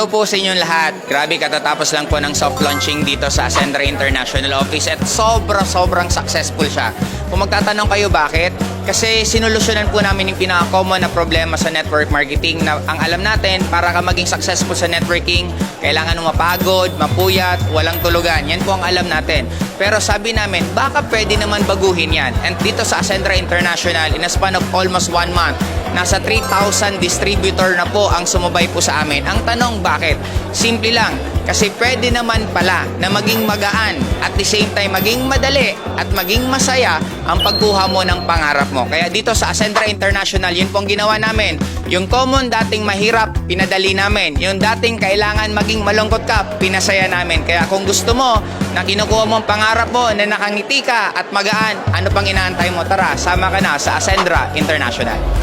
Hello po sa inyong lahat. Grabe, katatapos lang po ng soft launching dito sa Ascendra International Office at sobrang successful siya. Kung magtatanong kayo bakit, kasi sinulusyonan po namin yung pinaka-common na problema sa network marketing na ang alam natin, para ka maging successful sa networking, kailangan mo mapagod, mapuyat, walang tulugan. Yan po ang alam natin. Pero sabi namin, baka pwede naman baguhin yan. And dito sa Ascendra International, in a span of almost 1 month, nasa 3,000 distributor na po ang sumubay po sa amin. Ang tanong, bakit? Simple lang. Kasi pwede naman pala na maging magaan at the same time maging madali at maging masaya ang pagkuha mo ng pangarap mo. Kaya dito sa Ascendra International, yun pong ginawa namin. Yung common dating mahirap, pinadali namin. Yung dating kailangan maging malungkot ka, pinasaya namin. Kaya kung gusto mo na kinukuha mo ang pangarap mo, na nakangiti ka at magaan, ano pang inaantay mo? Tara, sama ka na sa Ascendra International.